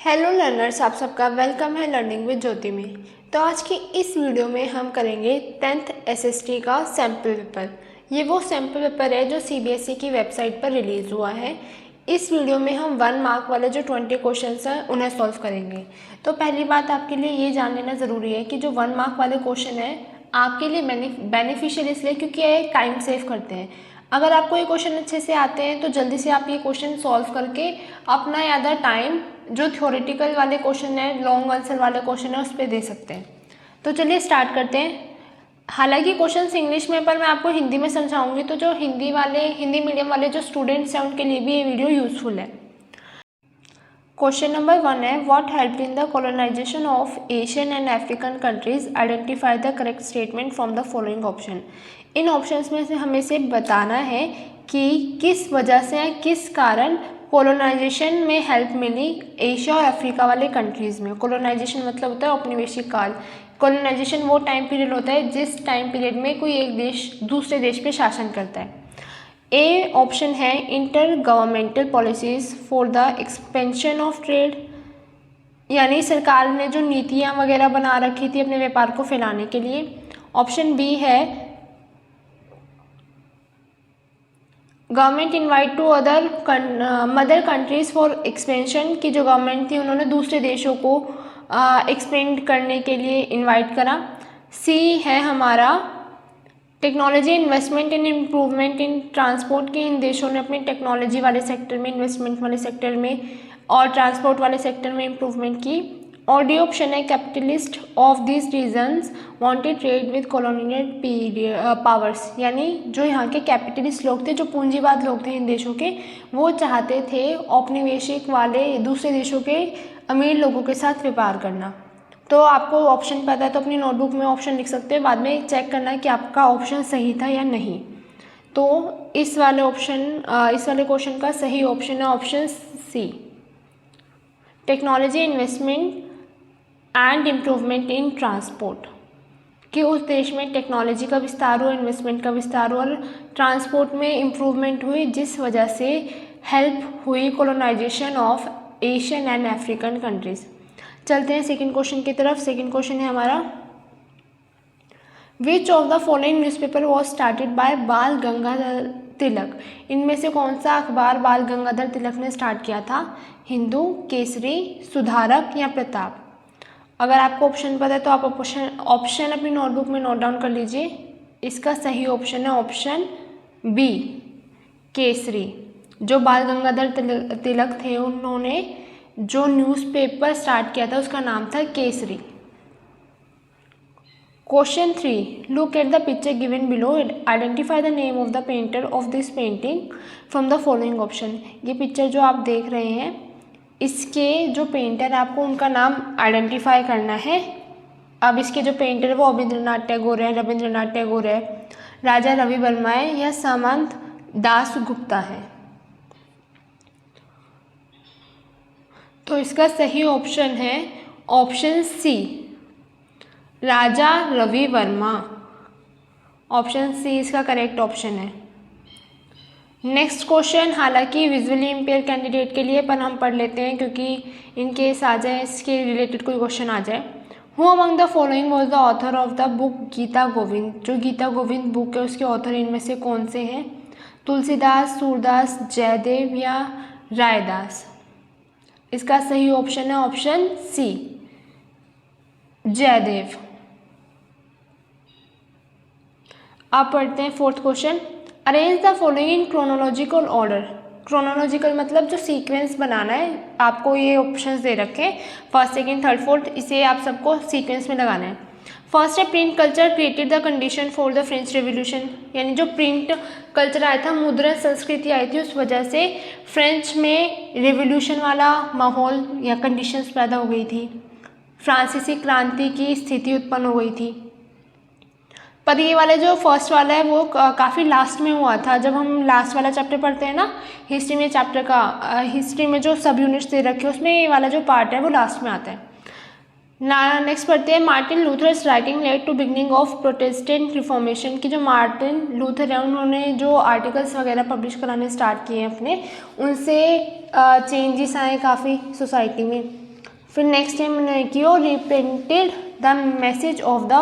Hello learners, आप सबका welcome है लर्निंग विद ज्योति में। तो आज की इस वीडियो में हम करेंगे 10th एसएसटी का सैम्पल पेपर। ये वो सैम्पल पेपर है जो सीबीएसई की वेबसाइट पर रिलीज़ हुआ है। इस वीडियो में हम 1 मार्क वाले जो 20 क्वेश्चंस हैं उन्हें सॉल्व करेंगे। तो पहली बात आपके लिए ये जान लेना ज़रूरी है कि जो 1 मार्क वाले क्वेश्चन हैं आपके लिए बेनिफिशियल इसलिए क्योंकि ये टाइम सेव करते हैं। अगर आपको ये क्वेश्चन अच्छे से आते हैं तो जल्दी से आप ये क्वेश्चन सॉल्व करके अपना ज़्यादा टाइम जो थ्योरेटिकल वाले क्वेश्चन है, लॉन्ग आंसर वाले क्वेश्चन है, उस पर दे सकते हैं। तो चलिए स्टार्ट करते हैं। हालांकि क्वेश्चंस इंग्लिश में, पर मैं आपको हिंदी में समझाऊंगी, तो जो हिंदी मीडियम वाले जो स्टूडेंट्स हैं उनके लिए भी ये वीडियो यूजफुल है। क्वेश्चन नंबर 1 है, what help in the colonisation of Asian and African countries, identify the correct statement from the following option. इन ऑप्शंस में से हमें से बताना है कि किस वजह से, किस कारण कॉलोनाइजेशन में हेल्प मिली एशिया और अफ्रीका वाले कंट्रीज़ में। कॉलोनाइजेशन मतलब होता है औपनिवेशिक काल। कॉलोनाइजेशन वो टाइम पीरियड होता है जिस टाइम पीरियड में कोई एक देश दूसरे देश पे शासन करता है। ए ऑप्शन है inter governmental policies for the expansion of trade, यानी सरकार ने जो नीतियाँ वगैरह बना रखी थी अपने व्यापार को फैलाने के लिए। ऑप्शन बी है government invite to other mother countries for expansion, की जो गवर्नमेंट थी उन्होंने दूसरे देशों को एक्सपेंड करने के लिए इनवाइट करा। सी है हमारा technology investment in improvement in transport, की इन देशों ने अपनी टेक्नोलॉजी वाले सेक्टर में, इन्वेस्टमेंट वाले सेक्टर में और ट्रांसपोर्ट वाले सेक्टर में इम्प्रूवमेंट की। और डी ऑप्शन है capitalist of this reasons wanted trade with colonial powers, यानी जो यहाँ के कैपिटलिस्ट लोग थे, जो पूंजीवाद लोग थे इन देशों के, वो चाहते थे औपनिवेशिक वाले दूसरे देशों के अमीर लोगों के साथ व्यापार करना। तो आपको ऑप्शन पता है तो अपनी नोटबुक में ऑप्शन लिख सकते हैं, बाद में चेक करना है कि आपका ऑप्शन सही था या नहीं। तो इस वाले क्वेश्चन का सही ऑप्शन है option C, technology investment and improvement in transport, कि उस देश में टेक्नोलॉजी का विस्तार हुआ, इन्वेस्टमेंट का विस्तार हुआ और ट्रांसपोर्ट में इम्प्रूवमेंट हुई, जिस वजह से हेल्प हुई colonisation of Asian and African countries. चलते हैं सेकंड क्वेश्चन की तरफ। सेकंड क्वेश्चन है हमारा, विच of the following newspaper was started by बाल गंगाधर तिलक। इनमें से कौन सा अखबार बाल गंगाधर तिलक ने स्टार्ट किया था? हिंदू, केसरी, सुधारक या प्रताप। अगर आपको ऑप्शन पता है तो आप ऑप्शन अपनी नोटबुक में नोट डाउन कर लीजिए। इसका सही ऑप्शन है ऑप्शन बी, केसरी। जो बाल गंगाधर तिलक थे उन्होंने जो न्यूज़पेपर स्टार्ट किया था उसका नाम था Kesari. Question 3, look at the picture given below, identify the name of the painter of this painting from the following option. ये पिक्चर जो आप देख रहे हैं, इसके जो पेंटर है आपको उनका नाम आइडेंटिफाई करना है। अब इसके जो पेंटर है वो अविंद्रनाथ टैगोर है, रविंद्रनाथ टैगोर है, राजा रवि वर्मा है या सामंत दास गुप्ता है। तो इसका सही ऑप्शन है ऑप्शन सी, राजा रवि वर्मा। ऑप्शन सी इसका करेक्ट ऑप्शन है। नेक्स्ट क्वेश्चन, हालांकि विजुअली इम्पेयर कैंडिडेट के लिए, पर हम पढ़ लेते हैं क्योंकि इन केस आ जाए, इसके रिलेटेड कोई क्वेश्चन आ जाए। Who among the following was the author of the book Gita Govind. जो गीता गोविंद बुक है उसके ऑथर इनमें से कौन से हैं? तुलसीदास, सूरदास, जयदेव या रायदास। इसका सही ऑप्शन है ऑप्शन सी, जयदेव। अब पढ़ते हैं fourth question, arrange the following in chronological order. Chronological मतलब जो सीक्वेंस बनाना है, आपको ये ऑप्शंस दे रखे हैं, फर्स्ट, सेकंड, थर्ड, फोर्थ, इसे आप सबको सीक्वेंस में लगाना है। फर्स्ट है print culture created the condition for the French revolution, यानी जो प्रिंट कल्चर आया था, मुद्रण संस्कृति आई थी, उस वजह से फ्रेंच में रेवोल्यूशन वाला माहौल या कंडीशंस पैदा हो गई थी, फ्रांसीसी क्रांति की स्थिति उत्पन्न हो गई थी। पर ये वाला जो फर्स्ट वाला है वो काफ़ी लास्ट में हुआ था। जब हम लास्ट वाला चैप्टर पढ़ते हैं ना हिस्ट्री में, चैप्टर का हिस्ट्री में जो सब यूनिट्स दे रखे हैं उसमें ये वाला जो पार्ट है वो लास्ट में आता है। नेक्स्ट पढ़ते हैं, Martin Luther's writing led to beginning of Protestant Reformation, की जो मार्टिन लूथर है उन्होंने जो आर्टिकल्स वगैरह पब्लिश कराने स्टार्ट किए हैं अपने, उनसे चेंजेस आए काफ़ी सोसाइटी में। फिर next time Menocchio reprinted the message of the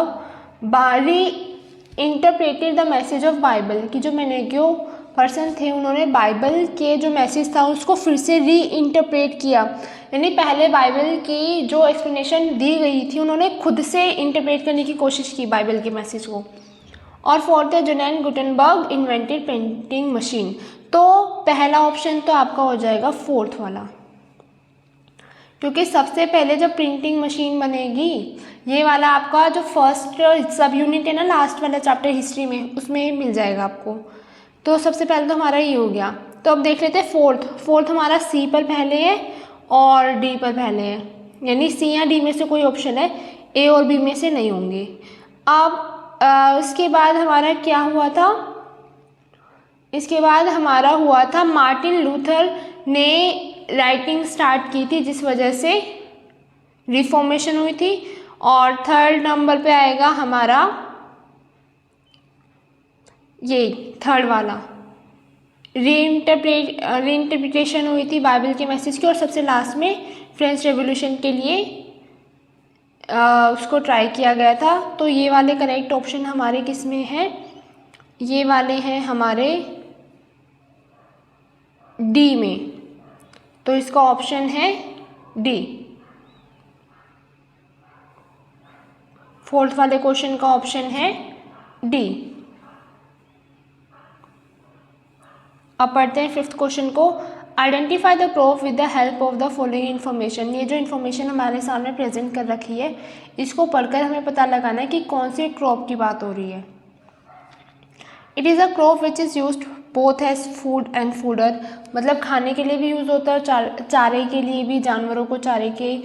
interpreted the message of Bible, कि जो मेनेक्यो पर्सन थे उन्होंने बाइबल के जो मैसेज था उसको फिर से री इंटरप्रेट किया, यानी पहले बाइबल की जो एक्सप्लेनेशन दी गई थी उन्होंने खुद से इंटरप्रेट करने की कोशिश की बाइबल के मैसेज को। और फोर्थ है Johann Gutenberg invented printing machine. तो पहला ऑप्शन तो आपका हो जाएगा फोर्थ वाला, क्योंकि सबसे पहले जब प्रिंटिंग मशीन बनेगी, ये वाला आपका जो फर्स्ट सब यूनिट है ना लास्ट वाला चैप्टर हिस्ट्री में, उसमें मिल जाएगा आपको। तो सबसे पहले तो हमारा ये हो गया। तो अब देख लेते हैं फोर्थ हमारा सी पर पहले है और डी पर पहले है, यानी सी या डी में से कोई ऑप्शन है, ए और बी में से नहीं होंगे। अब उसके बाद हमारा क्या हुआ था, इसके बाद हमारा हुआ था मार्टिन लूथर ने राइटिंग स्टार्ट की थी जिस वजह से रिफॉर्मेशन हुई थी। और थर्ड नंबर पे आएगा हमारा ये थर्ड वाला रीइंटरप्रिटेशन हुई थी बाइबल के मैसेज की। और सबसे लास्ट में फ्रेंच रेवोल्यूशन के लिए उसको ट्राई किया गया था। तो ये वाले करेक्ट ऑप्शन हमारे किस में हैं, ये वाले हैं हमारे डी में। तो इसका ऑप्शन है डी, फोर्थ वाले क्वेश्चन का ऑप्शन है डी। अब पढ़ते हैं फिफ्थ क्वेश्चन को। Identify the crop with the help of the following information. ये जो इन्फॉर्मेशन हमारे सामने प्रेजेंट कर रखी है, इसको पढ़कर हमें पता लगाना है कि कौन से क्रॉप की बात हो रही है। It is a crop which is used both as food and fodder, मतलब खाने के लिए भी यूज़ होता है और चारे के लिए भी, जानवरों को चारे के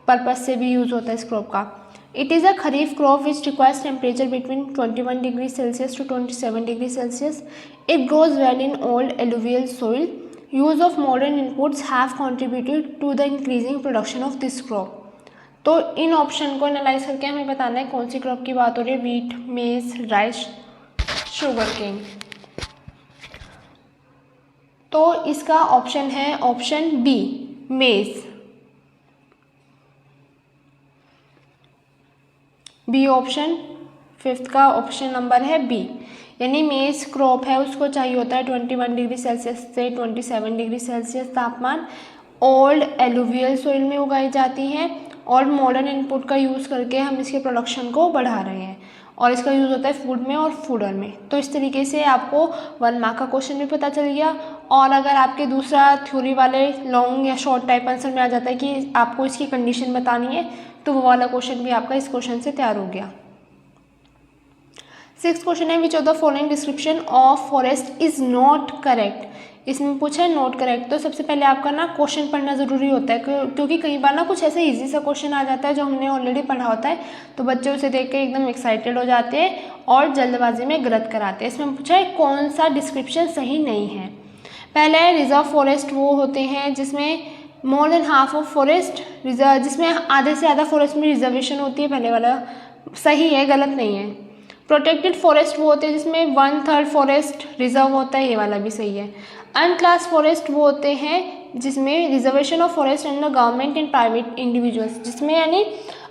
पर्पज से भी यूज़ होता है इस क्रॉप का। It is a kharif crop which requires temperature between 21 degree Celsius to 27 degree Celsius. It grows well in old alluvial soil. Use of modern inputs have contributed to the increasing production of this crop. तो इन option को analyse करके हमें बताना है कौन सी crop की बात हो रही है, वीट, मेज, राइस, शुगर केन। तो इसका ऑप्शन है ऑप्शन बी, मेज। बी ऑप्शन, फिफ्थ का ऑप्शन नंबर है बी, यानी मेज क्रॉप है उसको चाहिए होता है 21 डिग्री सेल्सियस से 27 डिग्री सेल्सियस तापमान। ओल्ड एलुवियल सोइल में उगाई जाती है और मॉडर्न इनपुट का यूज़ करके हम इसके प्रोडक्शन को बढ़ा रहे हैं और इसका यूज़ होता है फूड में और फूडर में। तो इस तरीके से आपको 1 मार्क का क्वेश्चन भी पता चल गया। और अगर आपके दूसरा थ्योरी वाले लॉन्ग या शॉर्ट टाइप आंसर में आ जाता है कि आपको इसकी कंडीशन बतानी है, तो वो वाला क्वेश्चन भी आपका इस क्वेश्चन से तैयार हो गया। सिक्स्थ क्वेश्चन है विच of the following description of forest is not correct. इसमें पूछा है नॉट करेक्ट। तो सबसे पहले आपका ना क्वेश्चन पढ़ना ज़रूरी होता है, क्योंकि कई बार ना कुछ ऐसे इजी सा क्वेश्चन आ जाता है जो हमने ऑलरेडी पढ़ा होता है, तो बच्चे उसे देख के एकदम एक्साइटेड हो जाते हैं और जल्दबाजी में गलत कराते हैं। इसमें पूछा है कौन सा डिस्क्रिप्शन सही नहीं है। पहला है रिजर्व फॉरेस्ट वो होते हैं जिसमें more than half of forest reserve, जिसमें आधे से ज़्यादा फॉरेस्ट में रिजर्वेशन होती है, पहले वाला सही है, गलत नहीं है। प्रोटेक्टेड फॉरेस्ट वो होते हैं जिसमें 1/3 फॉरेस्ट रिजर्व होता है, ये वाला भी सही है। अनक्लास फॉरेस्ट वो होते हैं जिसमें reservation of forest under government and private individuals, जिसमें यानी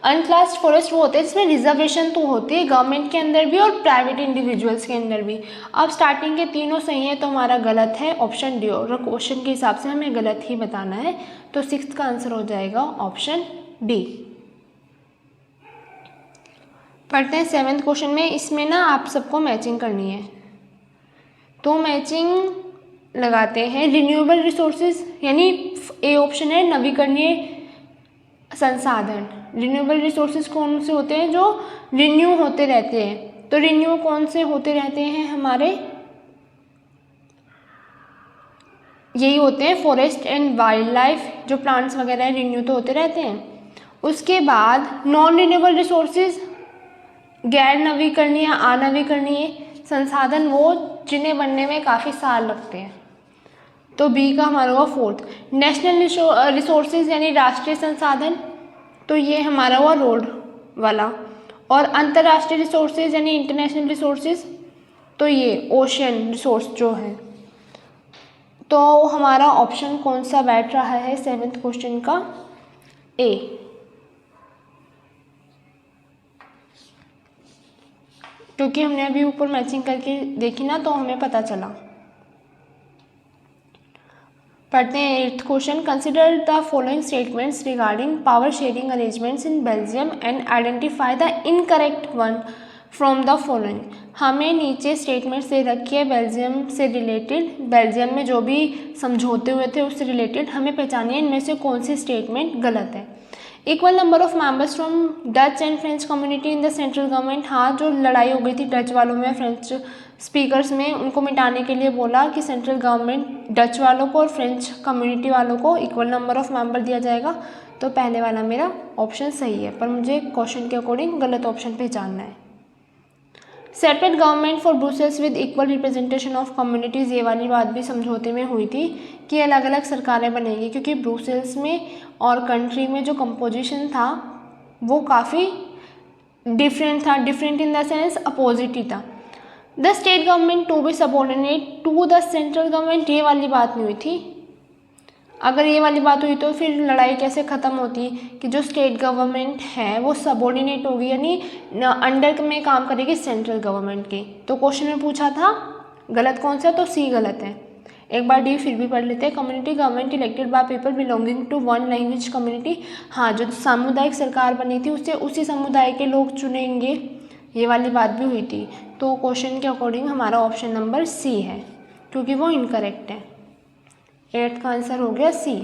अनक्लास फॉरेस्ट वो होते हैं जिसमें रिजर्वेशन तो होती है गवर्नमेंट के अंदर भी और प्राइवेट इंडिविजुअल्स के अंदर भी। अब स्टार्टिंग के तीनों सही है तो हमारा गलत है ऑप्शन डी, और क्वेश्चन के हिसाब से हमें गलत ही बताना है। तो सिक्स्थ का आंसर हो जाएगा ऑप्शन डी। पढ़ते हैं सेवेंथ क्वेश्चन में। इसमें ना आप सबको मैचिंग करनी है, तो मैचिंग लगाते हैं। रिन्यूएबल रिसोर्सेज, यानी ए ऑप्शन है नवीकरणीय संसाधन। रिन्यूएबल रिसोर्सेज कौन से होते हैं जो रिन्यू होते रहते हैं, तो रिन्यू कौन से होते रहते हैं हमारे, यही होते हैं फॉरेस्ट एंड वाइल्ड लाइफ, जो प्लांट्स वगैरह हैं रिन्यू तो होते रहते हैं। उसके बाद नॉन रिन्यूएबल रिसोर्सेज, गैर नवीकरणीय अनवीकरणीय संसाधन, वो जिन्हें बनने में काफ़ी साल लगते हैं, तो बी का हमारा हुआ फोर्थ। नेशनल रिसोर्सेज यानी राष्ट्रीय संसाधन, तो ये हमारा हुआ रोड वाला। और अंतर्राष्ट्रीय रिसोर्सेज यानी इंटरनेशनल रिसोर्सेज, तो ये ओशन रिसोर्स जो है। तो हमारा ऑप्शन कौन सा बैठ रहा है सेवेंथ क्वेश्चन का, ए। क्योंकि हमने अभी ऊपर मैचिंग करके देखी ना तो हमें पता चला। पढ़ते हैं 8th question. Consider the following statements regarding power sharing arrangements in Belgium and identify the incorrect one from the following. हमें नीचे स्टेटमेंट्स दे रखी है बेल्जियम से रिलेटेड, बेल्जियम में जो भी समझौते हुए थे उससे रिलेटेड, हमें पहचानिए इनमें से कौन सी स्टेटमेंट गलत है। Equal number of members from Dutch and French community in the central government. हाँ, जो लड़ाई हो गई थी डच वालों में फ्रेंच स्पीकर्स में, उनको मिटाने के लिए बोला कि सेंट्रल गवर्नमेंट डच वालों को और फ्रेंच कम्युनिटी वालों को इक्वल नंबर ऑफ मेंबर दिया जाएगा। तो पहले वाला मेरा ऑप्शन सही है, पर मुझे क्वेश्चन के अकॉर्डिंग गलत ऑप्शन पहचानना है। Separate government for Brussels with equal representation of communities, ये वाली बात भी समझौते में हुई थी कि अलग अलग सरकारें बनेंगी, क्योंकि ब्रुसेल्स में और कंट्री में जो कंपोजिशन था वो काफ़ी डिफरेंट था, different in the sense opposite ही था। The state government to be subordinate to the central government, ये वाली बात नहीं हुई थी। अगर ये वाली बात हुई तो फिर लड़ाई कैसे ख़त्म होती कि जो स्टेट गवर्नमेंट है वो सबऑर्डिनेट होगी, यानी अंडर में काम करेगी सेंट्रल गवर्नमेंट की। तो क्वेश्चन में पूछा था गलत कौन सा, तो सी गलत है। एक बार डी फिर भी पढ़ लेते हैं। Community government elected by people belonging to one language community. हाँ, जो सामुदायिक सरकार बनी थी उससे उसी समुदाय के लोग चुनेंगे, ये वाली बात भी हुई थी। तो क्वेश्चन के अकॉर्डिंग हमारा ऑप्शन नंबर सी है, क्योंकि वो इनकरेक्ट है। 8th का आंसर हो गया C.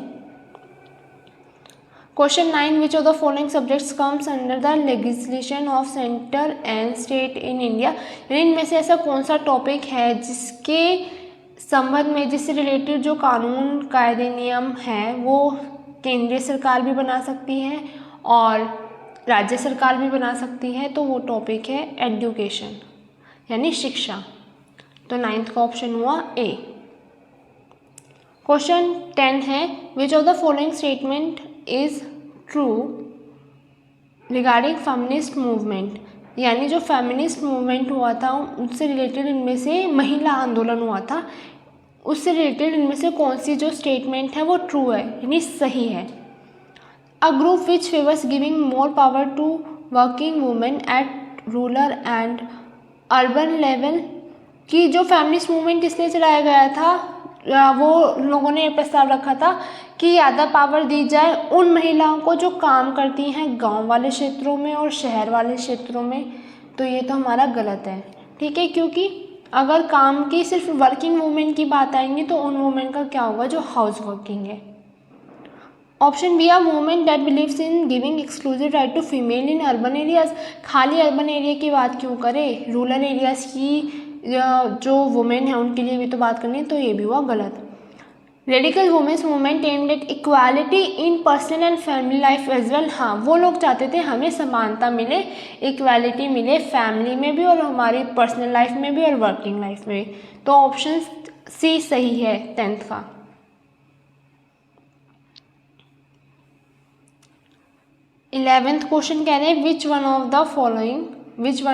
Question 9, which of the following subjects comes under the legislation of centre and state in India. इनमें से ऐसा कौन सा टॉपिक है जिसके संबंध में, जिससे रिलेटेड जो कानून कायदे नियम हैं वो केंद्रीय सरकार भी बना सकती है और राज्य सरकार भी बना सकती है। तो वो टॉपिक है एजुकेशन, यानी शिक्षा। तो 9th का ऑप्शन हुआ ए। क्वेश्चन 10 है, विच of the following statement is true regarding feminist movement, यानी जो फेमिनिस्ट मूवमेंट हुआ था उससे रिलेटेड इनमें से, महिला आंदोलन हुआ था उससे रिलेटेड इनमें से कौन सी जो स्टेटमेंट है वो ट्रू है, यानी सही है। A group which favours giving more power to working women at rural and urban level, कि जो फेमिनिस्ट मूवमेंट इसलिए चलाया गया था, वो लोगों ने प्रस्ताव रखा था कि ज़्यादा पावर दी जाए उन महिलाओं को जो काम करती हैं गांव वाले क्षेत्रों में और शहर वाले क्षेत्रों में। तो ये तो हमारा गलत है, ठीक है, क्योंकि अगर काम की सिर्फ वर्किंग वुमेन की बात आएंगी तो उन वुमेन का क्या होगा जो हाउस वर्किंग है। Option B, a movement that believes in giving exclusive right to female in urban areas. खाली अर्बन एरिया की बात क्यों करें, रूरल एरियाज़ की जो वुमेन है उनके लिए भी तो बात करनी है। तो ये भी हुआ गलत। Radical women's movement aimed at equality in personal and family life as well. हाँ, वो लोग चाहते थे हमें समानता मिले, इक्वालिटी मिले फैमिली में भी और हमारी पर्सनल लाइफ में भी और वर्किंग लाइफ में। तो ऑप्शन सी सही है 10th का। इलेवेंथ क्वेश्चन कह रहे हैं which one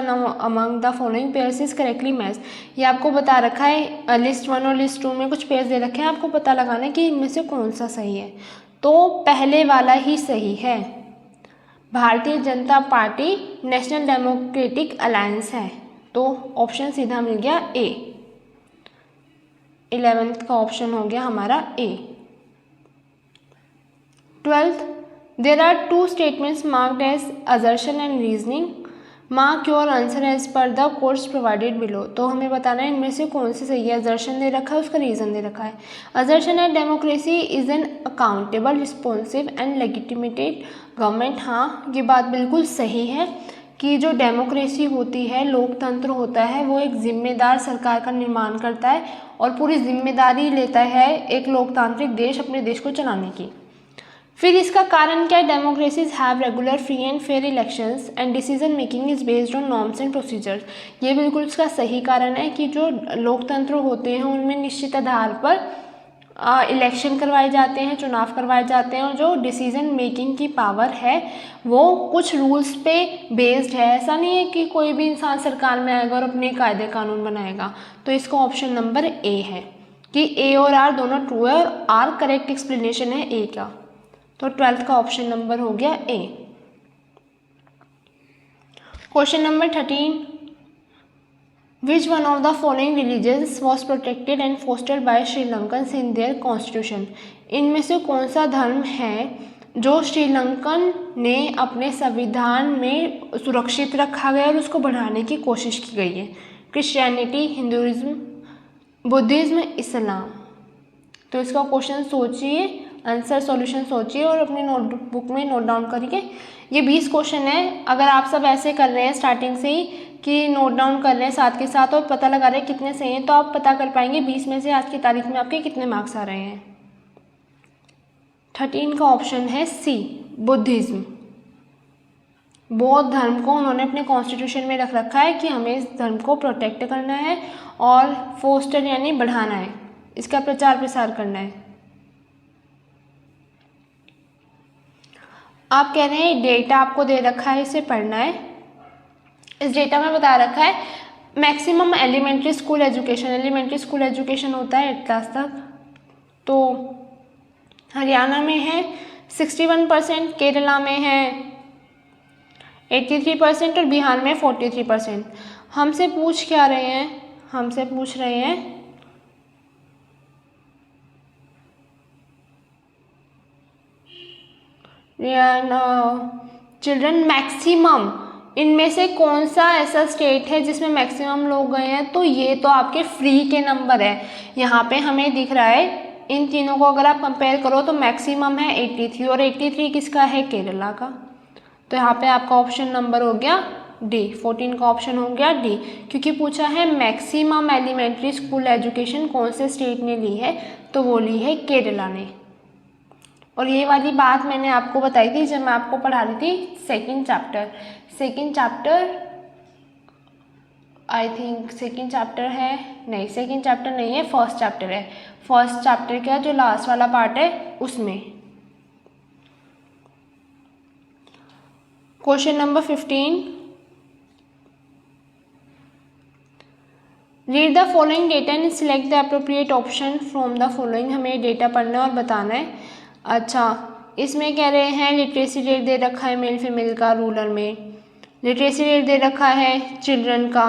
among the following pairs is correctly match. ये आपको बता रखा है, लिस्ट 1 और लिस्ट 2 में कुछ पेयर्स दे रखे हैं, आपको पता लगाना है कि इनमें से कौन सा सही है। तो पहले वाला ही सही है, Bharatiya Janata party national democratic alliance है। तो ऑप्शन सीधा मिल गया ए, 11th का ऑप्शन हो गया हमारा ए। 12th, there are two statements marked as assertion and reasoning. Mark your answer as per the course provided below. तो हमें बताना है इनमें से कौन सी सही है। assertion दे रखा है, उसका रीज़न दे रखा है। assertion and democracy is an accountable, responsive and legitimate government. हाँ, ये बात बिल्कुल सही है कि जो डेमोक्रेसी होती है, लोकतंत्र होता है, वो एक जिम्मेदार सरकार का निर्माण करता है और पूरी जिम्मेदारी लेता है एक लोकतांत्रिक देश अपने देश को चलाने की। फिर इसका कारण क्या है, democracies have regular free and fair elections and decision making is based on norms and procedures. ये बिल्कुल इसका सही कारण है कि जो लोकतंत्र होते हैं उनमें निश्चित आधार पर इलेक्शन करवाए जाते हैं, चुनाव करवाए जाते हैं और जो डिसीजन मेकिंग की पावर है वो कुछ रूल्स पे बेस्ड है। ऐसा नहीं है कि कोई भी इंसान सरकार में आएगा और अपने कायदे कानून बनाएगा। तो इसका ऑप्शन नंबर ए है कि ए और आर दोनों ट्रू है और आर करेक्ट एक्सप्लेनेशन है ए का। तो 12th का ऑप्शन नंबर हो गया A. Question number 13, which one of the following religions was protected and fostered by Sri Lankans in their constitution. इनमें से कौन सा धर्म है जो श्रीलंकन ने अपने संविधान में सुरक्षित रखा गया और उसको बढ़ाने की कोशिश की गई है? क्रिश्चियनिटी, हिंदुइज्म, बुद्धिज्म, इस्लाम। तो इसका क्वेश्चन सोचिए, आंसर सॉल्यूशन सोचिए और अपनी नोटबुक में नोट डाउन करिए। ये 20 क्वेश्चन है। अगर आप सब ऐसे कर रहे हैं स्टार्टिंग से ही कि नोट डाउन कर रहे हैं साथ के साथ और पता लगा रहे हैं कितने सही हैं, तो आप पता कर पाएंगे 20 में से आज की तारीख में आपके कितने मार्क्स आ रहे हैं। 13 का ऑप्शन है सी, बुद्धिज्म। बौद्ध धर्म को उन्होंने अपने कॉन्स्टिट्यूशन में रख रखा है कि हमें इस धर्म को प्रोटेक्ट करना है और फोस्टर यानी बढ़ाना है, इसका प्रचार प्रसार करना है। आप कह रहे हैं डेटा आपको दे रखा है, इसे पढ़ना है। इस डेटा में बता रखा है मैक्सिमम एलिमेंट्री स्कूल एजुकेशन होता है 8th क्लास तक, तो हरियाणा में है 61%, केरला में है 83% और बिहार में 43%। हमसे पूछ क्या रहे हैं? हमसे पूछ रहे हैं चिल्ड्रन मैक्सिमम, इनमें से कौन सा ऐसा स्टेट है जिसमें मैक्सिमम लोग गए हैं? तो ये तो आपके फ्री के नंबर है। यहाँ पे हमें दिख रहा है इन तीनों को अगर आप कंपेयर करो तो मैक्सिमम है 83 और 83 किसका है? केरला का। तो यहाँ पे आपका ऑप्शन नंबर हो गया डी, 14 का ऑप्शन हो गया डी, क्योंकि पूछा है मैक्सिमम एलिमेंट्री स्कूल एजुकेशन कौन से स्टेट ने ली है, तो वो ली है केरला ने। और ये वाली बात मैंने आपको बताई थी जब मैं आपको पढ़ा रही थी second chapter I think second chapter है, नहीं सेकंड चैप्टर नहीं है, फर्स्ट चैप्टर है। फर्स्ट चैप्टर का जो लास्ट वाला पार्ट है उसमें। Question number 15, read the following data and select the appropriate option from the following. हमें डेटा पढ़ना है और बताना है। अच्छा, इसमें कह रहे हैं लिटरेसी रेट दे रखा है मेल फीमेल का, रूरल में लिटरेसी रेट दे रखा है चिल्ड्रन का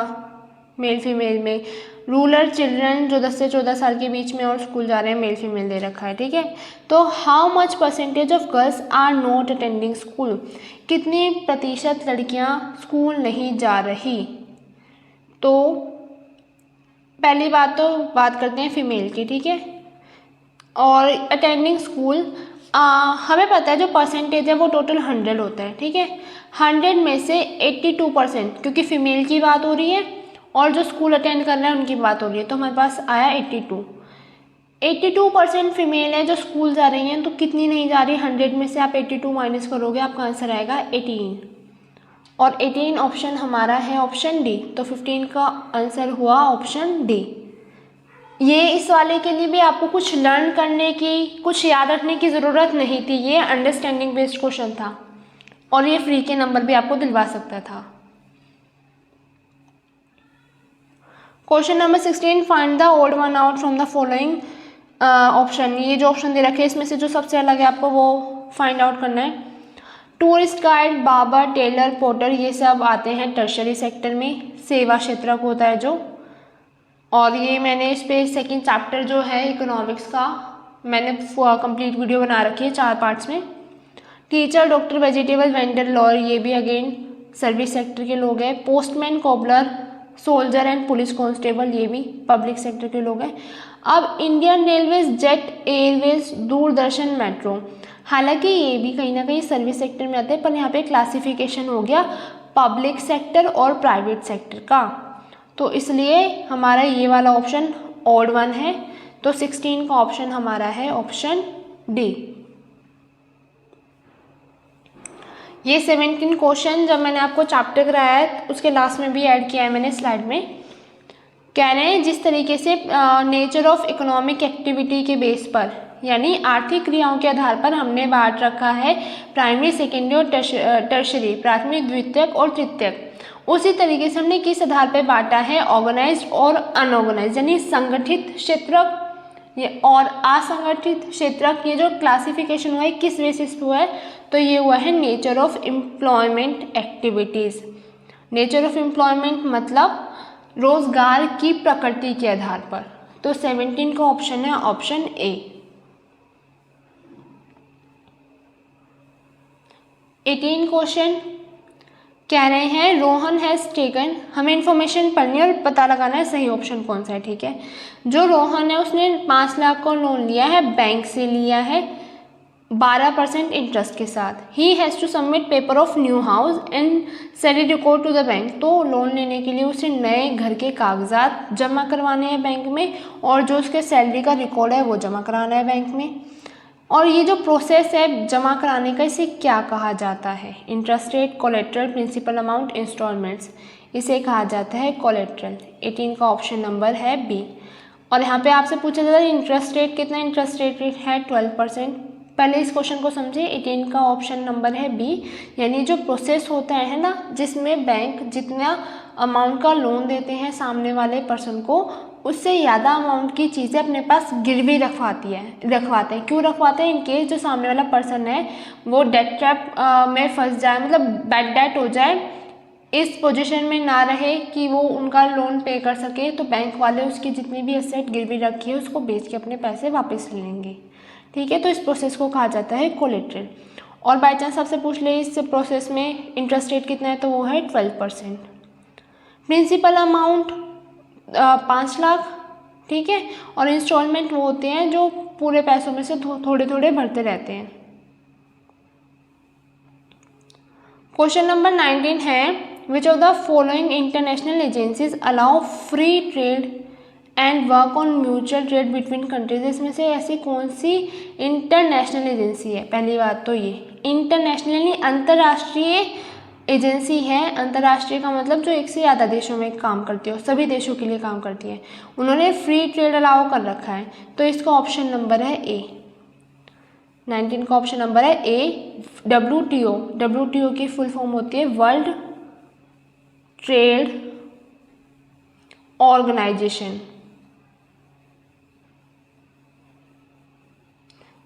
मेल फीमेल में, रूरल चिल्ड्रन जो 10 से 14 साल के बीच में और स्कूल जा रहे हैं मेल फीमेल दे रखा है, ठीक है। तो how much percentage of girls are not attending school, कितनी प्रतिशत लड़कियां स्कूल नहीं जा रही? तो पहली बात तो बात करते हैं फीमेल की, ठीक है। और अटेंडिंग स्कूल हमें पता है जो परसेंटेज है वो टोटल 100 होता है, ठीक है। 100 में से 82%, क्योंकि फीमेल की बात हो रही है और जो स्कूल अटेंड कर रहे हैं उनकी बात हो रही है, तो हमारे पास आया 82% फीमेल है जो स्कूल जा रही हैं। तो कितनी नहीं जा रही? 100 में से आप 82 माइनस करोगे, आपका आंसर आएगा 18, और 18 ऑप्शन हमारा है ऑप्शन डी। तो 15 का आंसर हुआ ऑप्शन डी। ये इस वाले के लिए भी आपको कुछ लर्न करने की, कुछ याद रखने की ज़रूरत नहीं थी, ये अंडरस्टैंडिंग बेस्ड क्वेश्चन था और ये फ्री के नंबर भी आपको दिलवा सकता था। Question number 16, find the odd one out from the following option. ये जो ऑप्शन दे रखे हैं इसमें से जो सबसे अलग है आपको वो फाइंड आउट करना है। Tourist guide, barber, tailor, porter, ये सब आते हैं टर्शरी सेक्टर में, सेवा क्षेत्र को होता है जो। और ये मैंने इस पे सेकंड चैप्टर जो है इकोनॉमिक्स का मैंने कंप्लीट वीडियो बना रखी है 4 पार्ट्स में। Teacher, doctor, vegetable vendor, lawyer, ये भी अगेन सर्विस सेक्टर के लोग हैं। Postman, cobbler, soldier and police constable, ये भी पब्लिक सेक्टर के लोग हैं। अब Indian railways, jet Airways, Doordarshan, metro, हालांकि ये भी कहीं ना कहीं सर्विस सेक्टर में आते हैं, पर यहाँ पे क्लासिफिकेशन हो गया पब्लिक सेक्टर और प्राइवेट सेक्टर का, तो इसलिए हमारा ये वाला ऑप्शन ऑड वन है। तो 16 का ऑप्शन हमारा है ऑप्शन डी। ये 17 क्वेश्चन जब मैंने आपको चैप्टर कराया है उसके लास्ट में भी ऐड किया है मैंने स्लाइड में। कह रहे हैं जिस तरीके से नेचर ऑफ इकोनॉमिक एक्टिविटी के बेस पर, यानी आर्थिक क्रियाओं के आधार पर हमने बांट रखा है प्राइमरी, सेकेंडरी और टर्शरी, प्राथमिक, द्वितीयक और तृतीयक, उसी तरीके से हमने किस आधार पर बांटा है ऑर्गेनाइज्ड और अनऑर्गेनाइज्ड, यानी संगठित क्षेत्रक और असंगठित क्षेत्रक। ये जो क्लासिफिकेशन हुआ है किस बेसिस पे हुआ है? तो ये हुआ है nature of employment activities. Nature of employment मतलब रोजगार की प्रकृति के आधार पर। तो 17 का ऑप्शन है ऑप्शन ए। 18 क्वेश्चन कह रहे हैं रोहन हैज़ टेकन, हमें इन्फॉर्मेशन पढ़नी है और पता लगाना है सही ऑप्शन कौन सा है, ठीक है। जो रोहन है उसने 5 लाख का लोन लिया है, बैंक से लिया है 12% इंटरेस्ट के साथ। He has to submit paper of new house and salary record to the bank. तो लोन लेने के लिए उसे नए घर के कागजात जमा करवाने हैं बैंक में, और जो उसके सैलरी का रिकॉर्ड है वो जमा कराना है बैंक में। और ये जो प्रोसेस है जमा कराने का, इसे क्या कहा जाता है? Interest rate, collateral, principal amount, instalments, इसे कहा जाता है कोलेट्रल। 18 का ऑप्शन नंबर है बी। और यहाँ पे आपसे पूछा जाता है इंटरेस्ट रेट कितना, इंटरेस्ट रेट है 12%। पहले इस क्वेश्चन को समझे। 18 का ऑप्शन नंबर है बी, यानी जो प्रोसेस होता है ना, जिसमें बैंक जितना अमाउंट का लोन देते हैं सामने वाले पर्सन को, उससे ज़्यादा अमाउंट की चीज़ें अपने पास गिरवी रखवाते हैं। क्यों रखवाते हैं? इनकेस जो सामने वाला पर्सन है वो डेट ट्रैप में फंस जाए, मतलब बैड डेट हो जाए, इस पोजीशन में ना रहे कि वो उनका लोन पे कर सके, तो बैंक वाले उसकी जितनी भी एसेट गिरवी रखी है उसको बेच के अपने पैसे वापस ले लेंगे, ठीक है। तो इस प्रोसेस को कहा जाता है कोलेट्रल। और बाई चांस आपसे पूछ ले इस प्रोसेस में इंटरेस्ट रेट कितना है, तो वो है 12%। प्रिंसिपल अमाउंट 5 लाख, ठीक है। और इंस्टॉलमेंट वो होते हैं जो पूरे पैसों में से थोड़े थोड़े भरते रहते हैं। क्वेश्चन नंबर 19 है विच of the following international agencies allow free trade and work on mutual trade between countries. इसमें से ऐसी कौन सी इंटरनेशनल एजेंसी है? पहली बात तो ये इंटरनेशनली अंतर्राष्ट्रीय एजेंसी है। अंतर्राष्ट्रीय का मतलब जो एक से ज़्यादा देशों में काम करती है, सभी देशों के लिए काम करती है। उन्होंने फ्री ट्रेड अलाउ कर रखा है, तो इसका ऑप्शन नंबर है ए। 19 का ऑप्शन नंबर है ए। WTO, WTO की फुल फॉर्म होती है वर्ल्ड ट्रेड ऑर्गेनाइजेशन,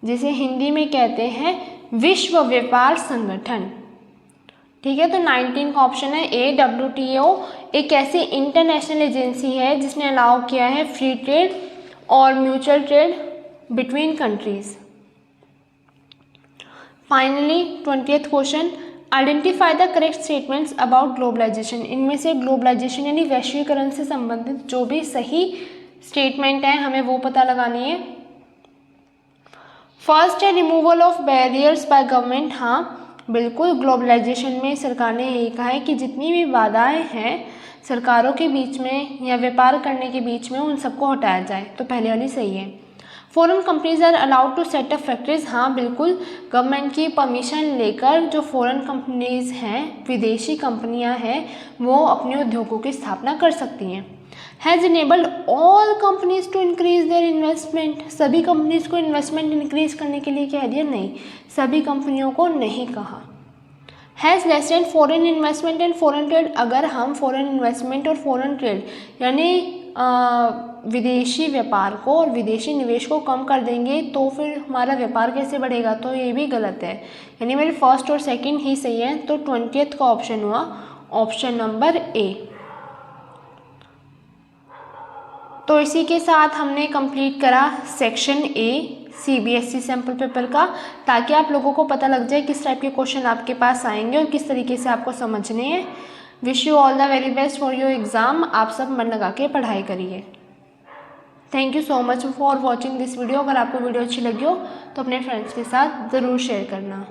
जिसे हिंदी में कहते हैं विश्व व्यापार संगठन, ठीक है। तो 19 का ऑप्शन है ए। WTO एक ऐसी इंटरनेशनल एजेंसी है जिसने अलाउ किया है फ्री ट्रेड और mutual trade between countries. Finally 20th question identify the correct statements about globalisation. इनमें से ग्लोबलाइजेशन यानी वैश्वीकरण से संबंधित जो भी सही स्टेटमेंट है हमें वो पता लगानी है। फर्स्ट है removal of barriers by government. हाँ बिल्कुल, ग्लोबलाइजेशन में सरकार ने यही कहा है कि जितनी भी बाधाएं हैं सरकारों के बीच में या व्यापार करने के बीच में, उन सबको हटाया जाए। तो पहले वाली सही है। Foreign companies are allowed to set up factories. हाँ बिल्कुल, गवर्नमेंट की परमिशन लेकर जो फॉरेन कंपनीज हैं, विदेशी कंपनियां हैं, वो अपने उद्योगों की स्थापना कर सकती हैं। Has enabled all companies to increase their investment. सभी कंपनीज को इन्वेस्टमेंट इंक्रीज करने के लिए कह दिया? नहीं, सभी कंपनियों को नहीं कहा। Has lesson foreign investment and foreign trade. अगर हम फॉरेन इन्वेस्टमेंट और फॉरेन ट्रेड यानी विदेशी व्यापार को और विदेशी निवेश को कम कर देंगे तो फिर हमारा व्यापार कैसे बढ़ेगा? तो ये भी गलत है, यानी मेरे फर्स्ट और सेकंड ही सही है। तो 20th का ऑप्शन हुआ ऑप्शन नंबर ए। तो इसी के साथ हमने कंप्लीट करा section A CBSE sample paper का, ताकि आप लोगों को पता लग जाए किस टाइप के क्वेश्चन आपके पास आएंगे और किस तरीके से आपको समझने हैं। Wish you all the very best for your exam. आप सब मन लगा के पढ़ाई करिए। Thank you so much for watching this video. अगर आपको वीडियो अच्छी लगी हो तो अपने फ्रेंड्स के साथ ज़रूर शेयर करना।